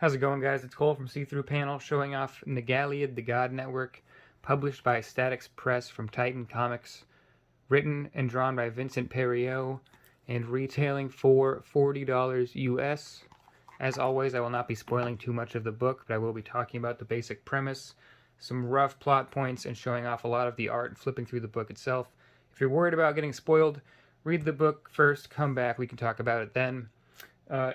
How's it going, guys? It's Cole from See-Through Panel, showing off Negalyod, the God Network, published by Static Press from Titan Comics, written and drawn by Vincent Perriot, and retailing for $40 US. As always, I will not be spoiling too much of the book, but I will be talking about the basic premise, some rough plot points, and showing off a lot of the art and flipping through the book itself. If you're worried about getting spoiled, read the book first, come back, we can talk about it then.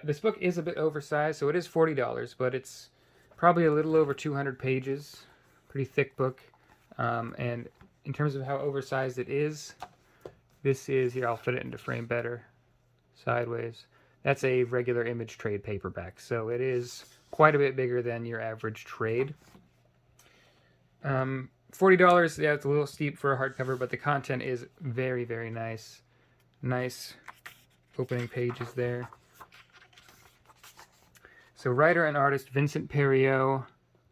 This book is a bit oversized, so it is $40, but it's probably a little over 200 pages. Pretty thick book. And in terms of how oversized it is, this is, here, I'll fit it into frame better, sideways. That's a regular image trade paperback, so it is quite a bit bigger than your average trade. $40, yeah, it's a little steep for a hardcover, but the content is very, very nice. Nice opening pages there. So writer and artist Vincent Perriot,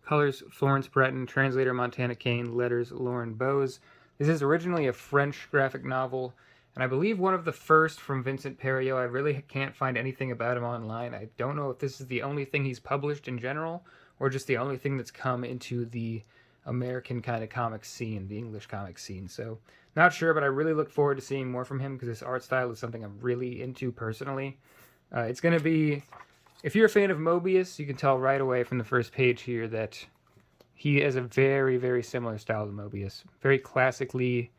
colors Florence Breton, translator Montana Kane, letters Lauren Bowes. This is originally a French graphic novel, and I believe one of the first from Vincent Perriot. I really can't find anything about him online. I don't know if this is the only thing he's published in general, or just the only thing that's come into the American kind of comic scene, the English comic scene. So, not sure, but I really look forward to seeing more from him, because this art style is something I'm really into personally. It's going to be... If you're a fan of Mobius, you can tell right away from the first page here that he has a very, very similar style to Mobius. Very classically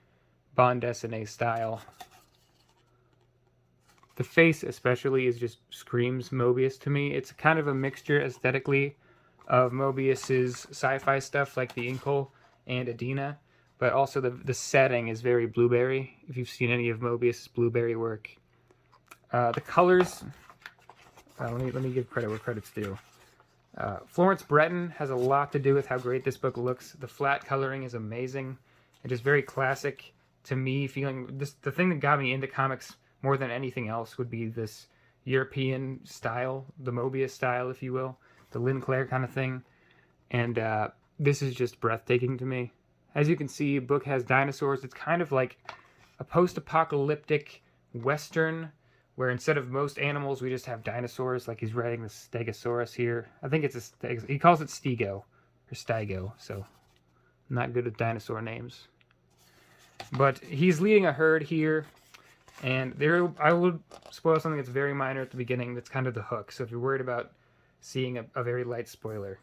bande dessinée style. The face especially just screams Mobius to me. It's kind of a mixture aesthetically of Mobius's sci-fi stuff like the Inkle and Adina, but also the setting is very Blueberry, if you've seen any of Mobius's Blueberry work. The colors... let me give credit where credit's due. Florence Breton has a lot to do with how great this book looks. The flat coloring is amazing. It is very classic to me, feeling this. The thing that got me into comics more than anything else would be this European style, the Mobius style, if you will, the Lynn Clare kind of thing. And this is just breathtaking to me. As you can see, the book has dinosaurs. It's kind of like a post-apocalyptic Western, where instead of most animals, we just have dinosaurs, like he's writing the Stegosaurus here. I think it's he calls it Stego, or Stego, so I'm not good with dinosaur names. But he's leading a herd here, and I will spoil something that's very minor at the beginning. That's kind of the hook, so if you're worried about seeing a very light spoiler,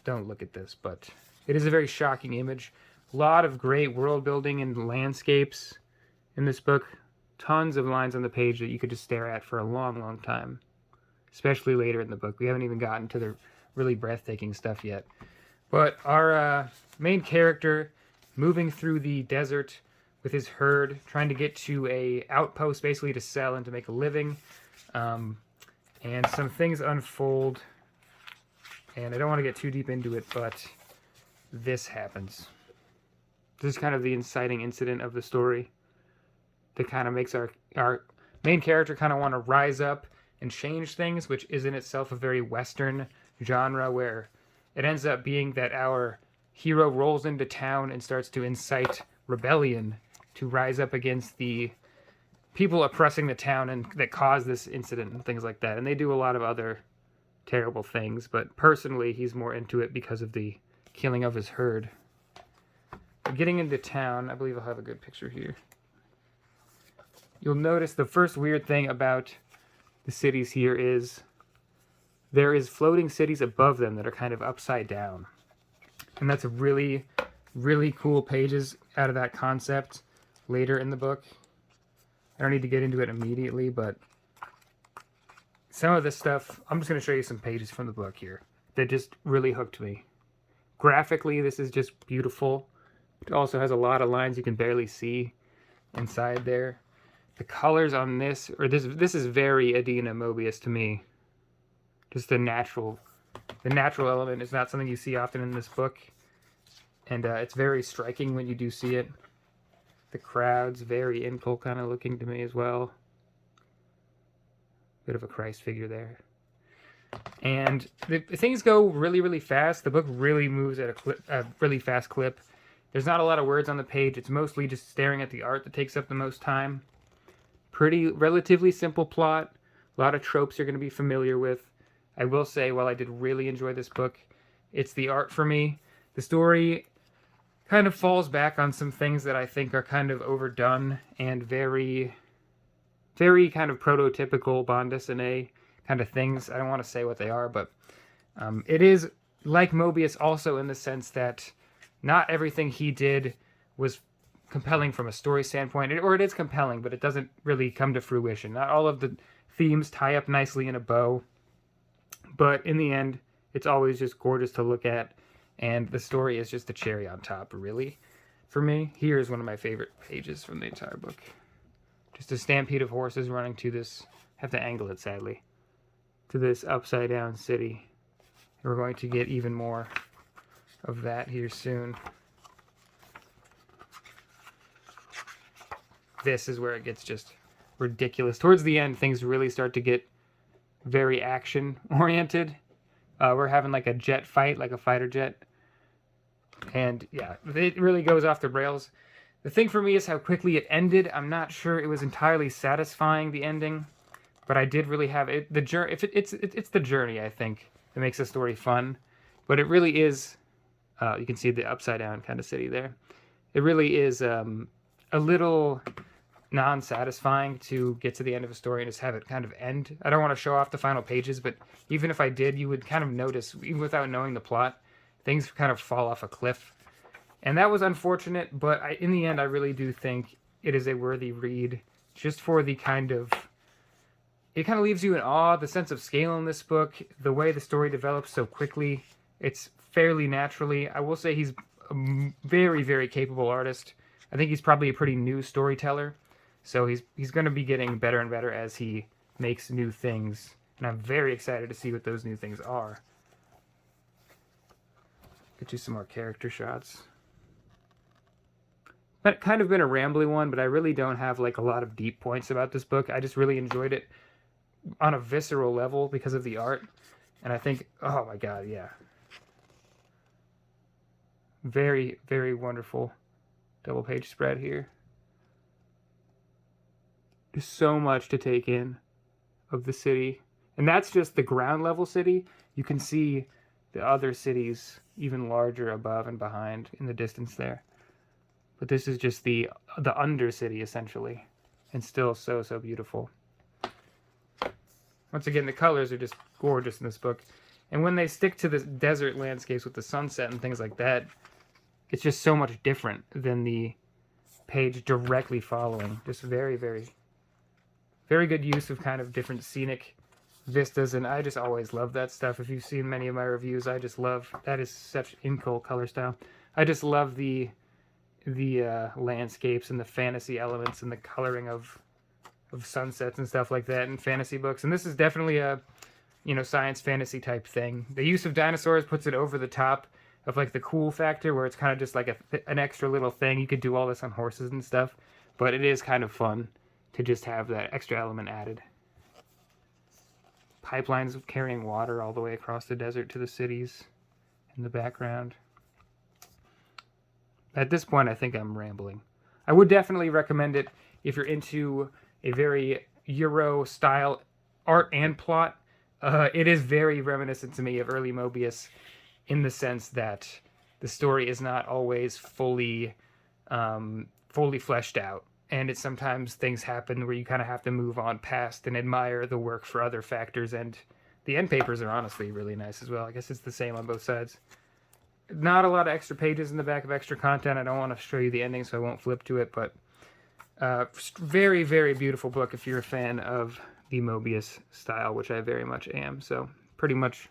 don't look at this. But it is a very shocking image. A lot of great world building and landscapes in this book. Tons of lines on the page that you could just stare at for a long, long time. Especially later in the book. We haven't even gotten to the really breathtaking stuff yet. But our main character, moving through the desert with his herd, trying to get to a outpost basically to sell and to make a living. And some things unfold. And I don't want to get too deep into it, but this happens. This is kind of the inciting incident of the story that kind of makes our main character kind of want to rise up and change things, which is in itself a very Western genre, where it ends up being that our hero rolls into town and starts to incite rebellion to rise up against the people oppressing the town and that cause this incident and things like that. And they do a lot of other terrible things, but personally he's more into it because of the killing of his herd. Getting into town, I believe I'll have a good picture here. You'll notice the first weird thing about the cities here is there is floating cities above them that are kind of upside down. And that's a really, really cool pages out of that concept later in the book. I don't need to get into it immediately, but some of this stuff, I'm just going to show you some pages from the book here that just really hooked me. Graphically, this is just beautiful. It also has a lot of lines you can barely see inside there. The colors on this is very Adina Mobius to me. Just the natural element is not something you see often in this book, and it's very striking when you do see it. The crowd's very Inkle kind of looking to me as well. Bit of a Christ figure there. And things go really, really fast. The book really moves at a really fast clip. There's not a lot of words on the page. It's mostly just staring at the art that takes up the most time. Relatively simple plot. A lot of tropes you're going to be familiar with. I will say, while I did really enjoy this book, it's the art for me. The story kind of falls back on some things that I think are kind of overdone and very, very kind of prototypical bande dessinée kind of things. I don't want to say what they are, but it is like Mobius also in the sense that not everything he did was compelling from a story standpoint, or it is compelling, but it doesn't really come to fruition. Not all of the themes tie up nicely in a bow, but in the end, it's always just gorgeous to look at, and the story is just the cherry on top, really, for me. Here is one of my favorite pages from the entire book. Just a stampede of horses running to this, have to angle it sadly, to this upside down city. And we're going to get even more of that here soon. This is where it gets just ridiculous. Towards the end, things really start to get very action-oriented. We're having like a jet fight, like a fighter jet. And yeah, it really goes off the rails. The thing for me is how quickly it ended. I'm not sure it was entirely satisfying, the ending. But I did really have it. It's the journey, I think, that makes the story fun. But it really is, you can see the upside-down kind of city there. It really is a little non-satisfying to get to the end of a story and just have it kind of end. I don't want to show off the final pages, but even if I did, you would kind of notice, even without knowing the plot, things kind of fall off a cliff. And that was unfortunate, but in the end, I really do think it is a worthy read, just for the kind of... It kind of leaves you in awe, the sense of scale in this book, the way the story develops so quickly. It's fairly naturally. I will say he's a very, very capable artist. I think he's probably a pretty new storyteller. So he's going to be getting better and better as he makes new things. And I'm very excited to see what those new things are. Get you some more character shots. That kind of been a rambly one, but I really don't have like a lot of deep points about this book. I just really enjoyed it on a visceral level because of the art. And I think, oh my god, yeah. Very, very wonderful double page spread here. There's so much to take in of the city. And that's just the ground level city. You can see the other cities even larger above and behind in the distance there. But this is just the undercity, essentially. And still so, so beautiful. Once again, the colors are just gorgeous in this book. And when they stick to the desert landscapes with the sunset and things like that, it's just so much different than the page directly following. Just very, very, very good use of kind of different scenic vistas. And I just always love that stuff. If you've seen many of my reviews, I just love... That is such Inco color style. I just love the landscapes and the fantasy elements and the coloring of sunsets and stuff like that in fantasy books. And this is definitely a, science fantasy type thing. The use of dinosaurs puts it over the top of like the cool factor, where it's kind of just like an extra little thing. You could do all this on horses and stuff, but it is kind of fun to just have that extra element added. Pipelines carrying water all the way across the desert to the cities in the background. At this point, I think I'm rambling. I would definitely recommend it if you're into a very Euro-style art and plot. It is very reminiscent to me of early Mobius in the sense that the story is not always fully fleshed out. And sometimes things happen where you kind of have to move on past and admire the work for other factors. And the end papers are honestly really nice as well. I guess it's the same on both sides. Not a lot of extra pages in the back of extra content. I don't want to show you the ending, so I won't flip to it. But very, very beautiful book if you're a fan of the Mobius style, which I very much am. So pretty much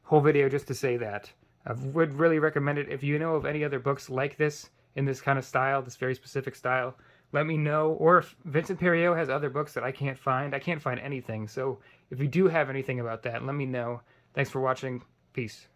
whole video just to say that. I would really recommend it. If you know of any other books like this, in this kind of style, this very specific style, let me know. Or if Vincent Perriot has other books that I can't find anything. So if you do have anything about that, let me know. Thanks for watching. Peace.